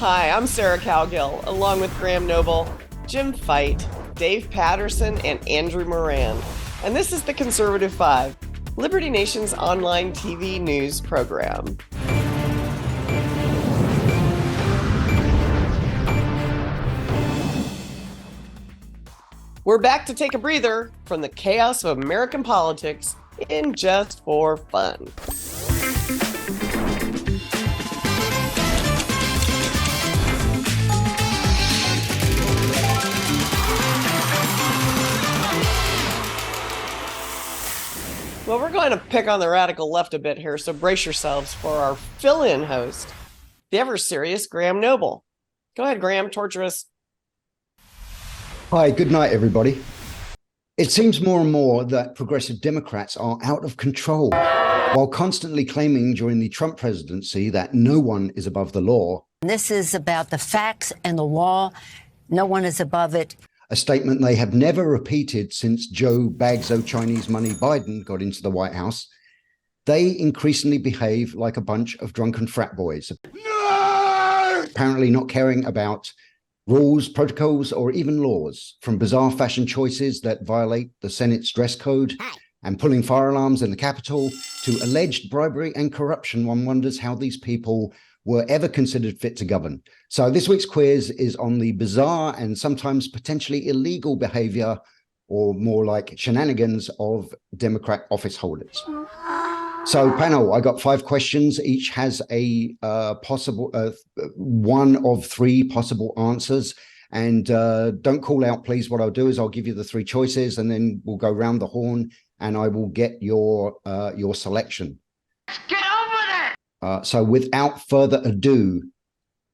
Hi, I'm Sarah Cowgill, along with Graham Noble, Jim Fight, Dave Patterson, and Andrew Moran. And this is the Conservative Five, Liberty Nation's online TV news program. We're back to take a breather from the chaos of American politics in just for fun. Well, we're going to pick on the radical left a bit here, so brace yourselves for our fill-in host, the ever-serious Graham Noble. Go ahead, Graham, torture us. Hi, good night, everybody. It seems more and more that progressive Democrats are out of control. While constantly claiming during the Trump presidency that no one is above the law. This is about the facts and the law. No one is above it. A statement they have never repeated since Joe Bagso Chinese Money Biden got into the White House. They increasingly behave like a bunch of drunken frat boys. No! Apparently not caring about rules, protocols, or even laws, from bizarre fashion choices that violate the Senate's dress code and pulling fire alarms in the Capitol to alleged bribery and corruption. One wonders how these people were ever considered fit to govern. So this week's quiz is on the bizarre and sometimes potentially illegal behavior, or more like shenanigans, of Democrat office holders. So panel, I got 5 questions. Each has a possible one of 3 possible answers. And don't call out, please. What I'll do is I'll give you the 3 choices, and then we'll go round the horn, and I will get your selection. Get over there! So without further ado,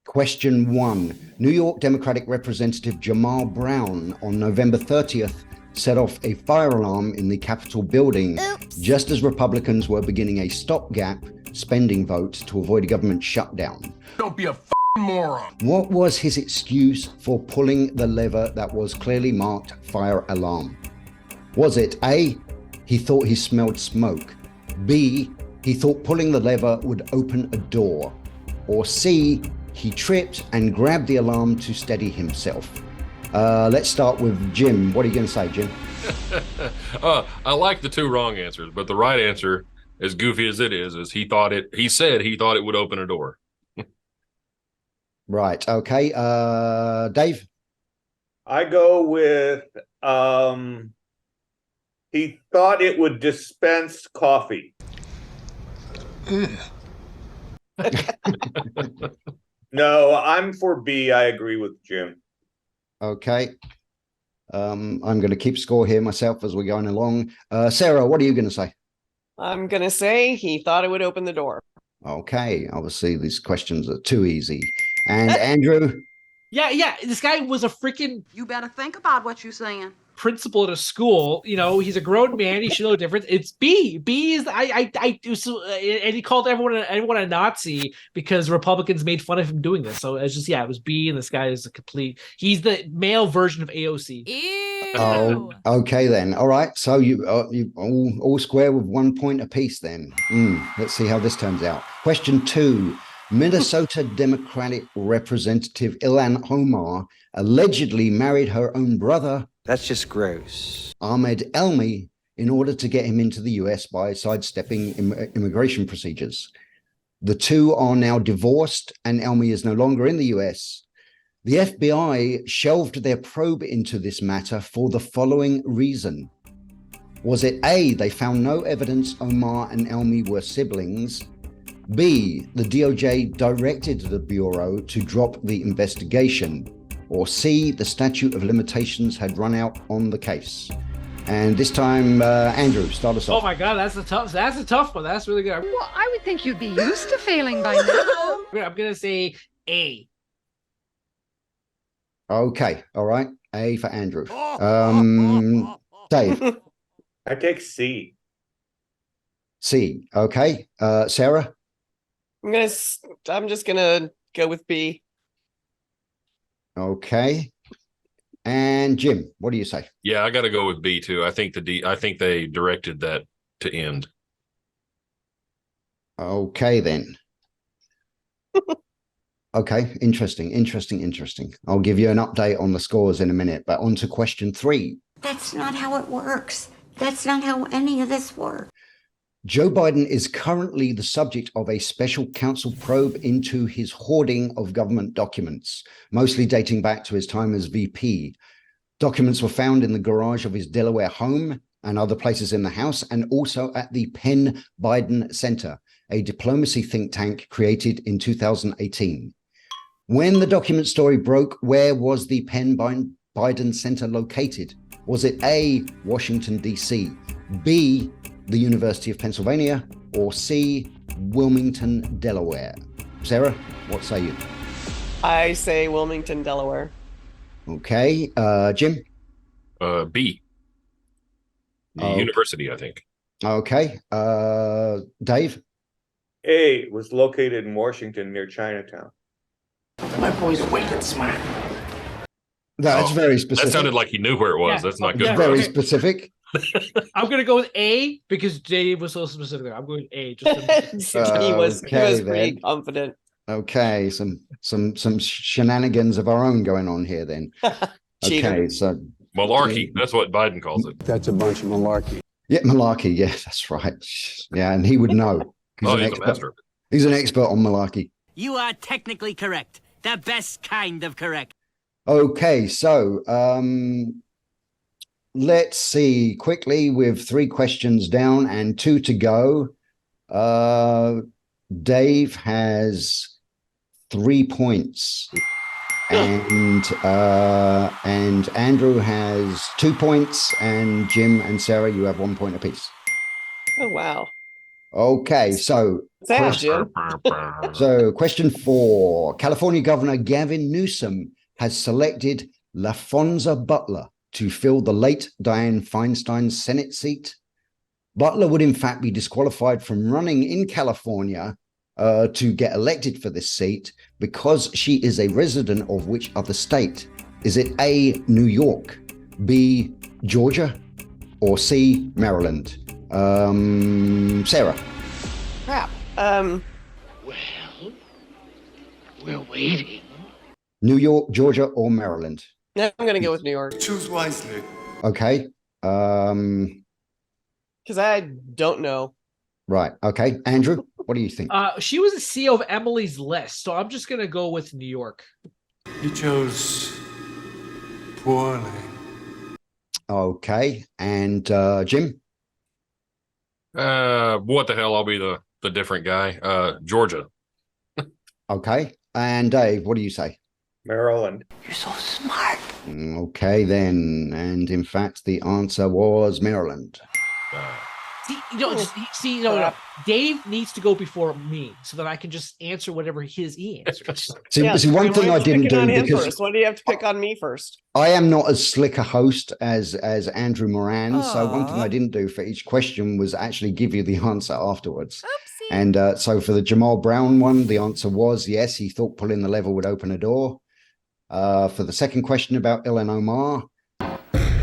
question 1. New York Democratic Representative Jamal Brown on November 30th set off a fire alarm in the Capitol building. Oops. Just as Republicans were beginning a stopgap spending vote to avoid a government shutdown. Don't be a moron. What was his excuse for pulling the lever that was clearly marked fire alarm? Was it A, he thought he smelled smoke, B, he thought pulling the lever would open a door, or C, he tripped and grabbed the alarm to steady himself? Let's start with Jim. What are you going to say, Jim? I like the 2 wrong answers, but the right answer, as goofy as it is he said he thought it would open a door. Right. Okay. Dave? I go with he thought it would dispense coffee. No, I'm for B. I agree with Jim. Okay. I'm going to keep score here myself as we're going along. Sarah, what are you going to say? I'm going to say he thought it would open the door. Okay. Obviously, these questions are too easy. And Andrew? Yeah. This guy was a freaking... You better think about what you're saying. Principal at a school. You know, he's a grown man. He should know the difference. It's B. B is and he called everyone a Nazi because Republicans made fun of him doing this. So it's just, it was B, and this guy is he's the male version of AOC. Ew. Oh, okay then. All right. So you all square with 1 point apiece then. Let's see how this turns out. Question 2. Minnesota Democratic Representative Ilhan Omar allegedly married her own brother. That's just gross. Ahmed Elmi, in order to get him into the US by sidestepping immigration procedures. The two are now divorced, and Elmi is no longer in the US. The FBI shelved their probe into this matter for the following reason. Was it A, they found no evidence Omar and Elmi were siblings? B, the DOJ directed the Bureau to drop the investigation? Or C, the statute of limitations had run out on the case? And this time, Andrew, start us off. Oh my God, that's a tough one. That's really good. Well, I would think you'd be used to failing by now. I'm gonna say A. Okay, all right. A for Andrew. Dave. I take C. C. Okay. Sarah. I'm just gonna go with B. Okay. And Jim, what do you say? Yeah, I got to go with B too. I think they directed that to end. Okay then. Okay, interesting. I'll give you an update on the scores in a minute, but on to question 3. That's not how it works. That's not how any of this works. Joe Biden is currently the subject of a special counsel probe into his hoarding of government documents, mostly dating back to his time as VP. Documents were found in the garage of his Delaware home and other places in the House, and also at the Penn Biden Center, a diplomacy think tank created in 2018. When the document story broke, where was the Penn Biden Center located? Was it A, Washington, D.C., B, the University of Pennsylvania, or C, Wilmington, Delaware? Sarah, what say you? I say Wilmington, Delaware. Okay. Jim? B. The university, I think. Okay. Dave? A was located in Washington near Chinatown. My boy's wicked smart. That's very specific. That sounded like he knew where it was. Yeah. That's not good. Yeah. Very specific. I'm gonna go with A because Dave was so specific. I'm going A. He was pretty then. confident. Okay, some shenanigans of our own going on here then. Okay, so Malarkey. That's what Biden calls it. That's a bunch of malarkey. yeah, malarkey. Yeah, that's right. Yeah, and he would know. He's a master of it. He's an expert on malarkey. You are technically correct. The best kind of correct. Okay, so let's see quickly with 3 questions down and 2 to go. Dave has 3 points, and Andrew has 2 points, and Jim and Sarah, you have 1 point apiece. Oh, wow. Okay, so Sad, Jim. So question 4. California Governor Gavin Newsom has selected LaFonza Butler to fill the late Dianne Feinstein's Senate seat. Butler would in fact be disqualified from running in California to get elected for this seat because she is a resident of which other state? Is it A, New York, B, Georgia, or C, Maryland? Sarah. Crap. Well, we're waiting. New York, Georgia, or Maryland? I'm going to go with New York. Choose wisely. Okay. Because I don't know. Right. Okay. Andrew, what do you think? She was the CEO of Emily's List, so I'm just gonna go with New York. You chose poorly. Okay. And Jim? What the hell? I'll be the different guy. Georgia. Okay. And Dave, what do you say? Maryland. You're so smart. Okay, then. And in fact, the answer was Maryland. No. Dave needs to go before me so that I can just answer whatever he answers. See, one thing I didn't do because first. Why do you have to pick on me first? I am not as slick a host as Andrew Moran. So one thing I didn't do for each question was actually give you the answer afterwards. Oopsie. And so for the Jamal Brown one, the answer was yes. He thought pulling the lever would open a door. For the second question about Ilhan Omar,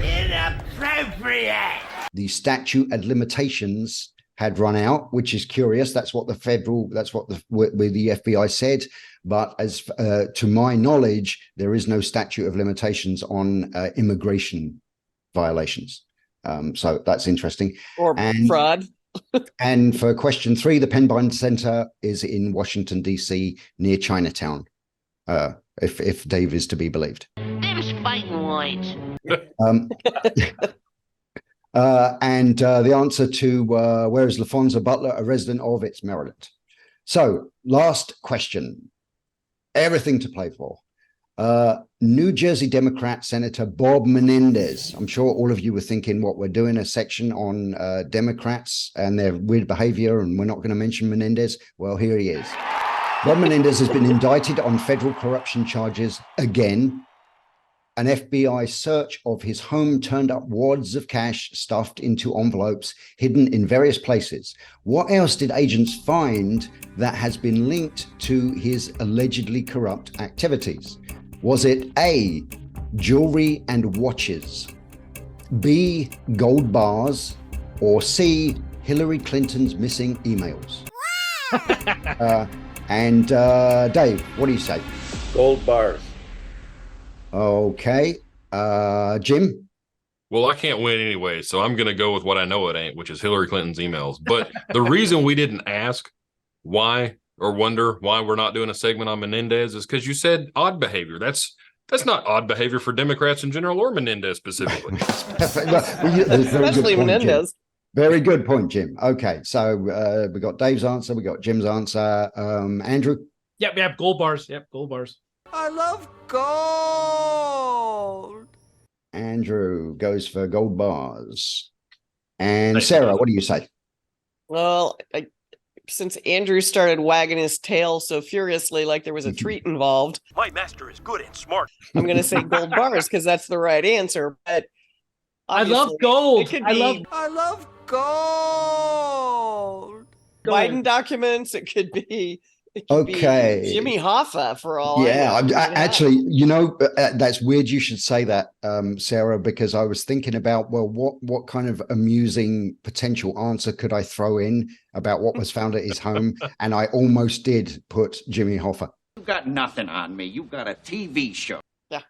Inappropriate. the statute of limitations had run out, which is curious. That's what the FBI said. But as to my knowledge, there is no statute of limitations on immigration violations. So that's interesting. Or fraud. And for question 3, the Penn Biden Center is in Washington, D.C., near Chinatown, if Dave is to be believed. Them's fighting words. And the answer to where is LaFonza Butler a resident of? It's Maryland. So last question, everything to play for. New Jersey Democrat Senator Bob Menendez. I'm sure all of you were thinking, what, we're doing a section on Democrats and their weird behavior and we're not going to mention Menendez. Well, here he is. Bob Menendez has been indicted on federal corruption charges again. An FBI search of his home turned up wads of cash stuffed into envelopes hidden in various places. What else did agents find that has been linked to his allegedly corrupt activities? Was it A, jewelry and watches, B, gold bars, or C, Hillary Clinton's missing emails? And Dave, what do you say? Gold bars. Okay. Jim? Well, I can't win anyway, so I'm going to go with what I know it ain't, which is Hillary Clinton's emails. But the reason we didn't ask why or wonder why we're not doing a segment on Menendez is because you said odd behavior. That's not odd behavior for Democrats in general or Menendez specifically. Especially Menendez. Very good point, Jim. Okay, so we got Dave's answer, we got Jim's answer. Andrew? Yep, gold bars. Yep, gold bars. I love gold. Andrew goes for gold bars. And Sarah, what do you say? Well, since Andrew started wagging his tail so furiously like there was a treat involved. My master is good and smart. I'm going to say gold bars because that's the right answer. But I love gold. It could I be love gold. Biden documents. It could be Jimmy Hoffa for all. Yeah, actually, that's weird. You should say that, Sarah, because I was thinking about, well, what kind of amusing potential answer could I throw in about what was found at his home, and I almost did put Jimmy Hoffa. You've got nothing on me. You've got a TV show. Yeah.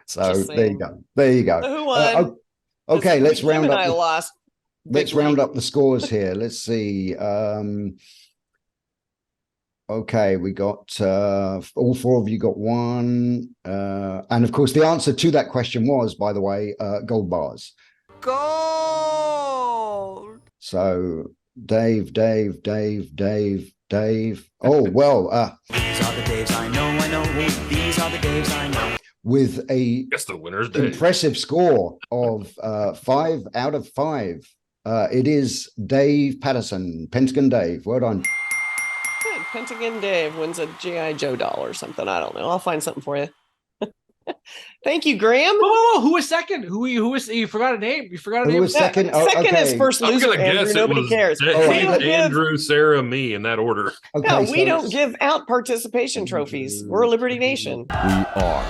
So there you go. There you go. Who won? Okay, let's round up. I lost. Let's round up the scores here. Let's see. Okay, we got all four of you got one. And of course, the answer to that question was, by the way, gold bars. Gold. So Dave. Oh, well. These are the Daves I know. These are the Daves I know. With a the winner's Dave. Impressive score of 5 out of 5. It is Dave Patterson, Pentagon Dave. Well done. Good. Pentagon Dave wins a G.I. Joe doll or something. I don't know. I'll find something for you. Thank you, Graham. Whoa. Who was second? Who was? You forgot a name. You forgot a name. Who was second? Second is first loser. I'm gonna guess Nobody cares. Andrew, Sarah, me in that order. Okay, no, we don't give out participation trophies. We're a Liberty Nation. We are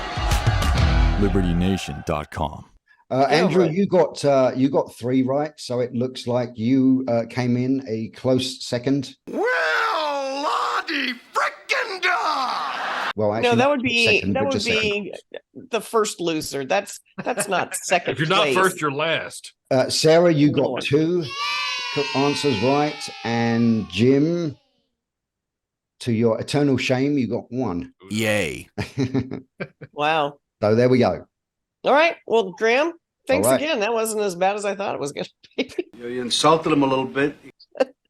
LibertyNation.com. Andrew, you got 3 right, so it looks like you came in a close second. Well, Lottie frickin' da! Well, actually, no, that would be second, the first loser. That's not second. If you're not first, you're last. Sarah, you got 2 answers right, and Jim, to your eternal shame, you got 1. Yay! Wow. So there we go. All right. Well, Graham, thanks All right. again. That wasn't as bad as I thought it was going to be. You insulted him a little bit.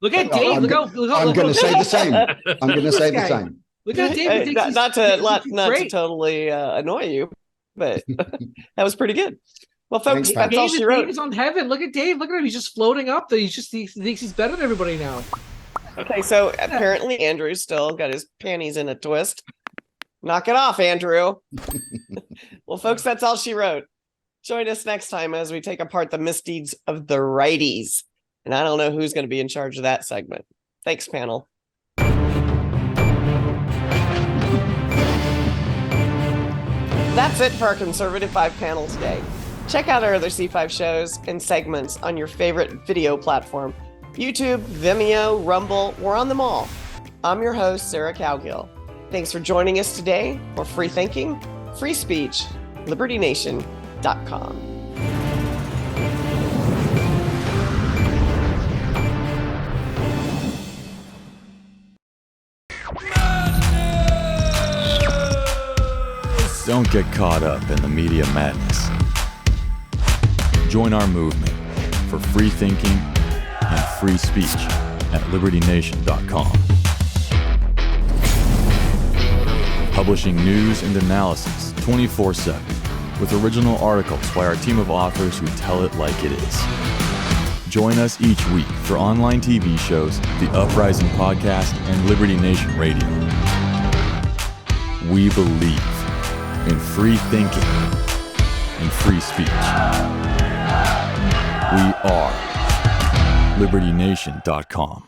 Look at Dave. I'm going to say the same. I'm going to say the same. Look at Dave. Not to totally annoy you, but that was pretty good. Well, folks, that's all she wrote. Dave is on heaven. Look at Dave. Look at him. He's just floating up. He thinks he's better than everybody now. Okay, so apparently Andrew's still got his panties in a twist. Knock it off, Andrew. Well, folks, that's all she wrote. Join us next time as we take apart the misdeeds of the righties. And I don't know who's going to be in charge of that segment. Thanks, panel. That's it for our Conservative 5 panel today. Check out our other C5 shows and segments on your favorite video platform. YouTube, Vimeo, Rumble, we're on them all. I'm your host, Sarah Cowgill. Thanks for joining us today for Free Thinking, Free Speech, LibertyNation.com. Don't get caught up in the media madness. Join our movement for free thinking and free speech at LibertyNation.com. Publishing news and analysis 24/7 with original articles by our team of authors who tell it like it is. Join us each week for online TV shows, The Uprising Podcast, and Liberty Nation Radio. We believe in free thinking and free speech. We are LibertyNation.com.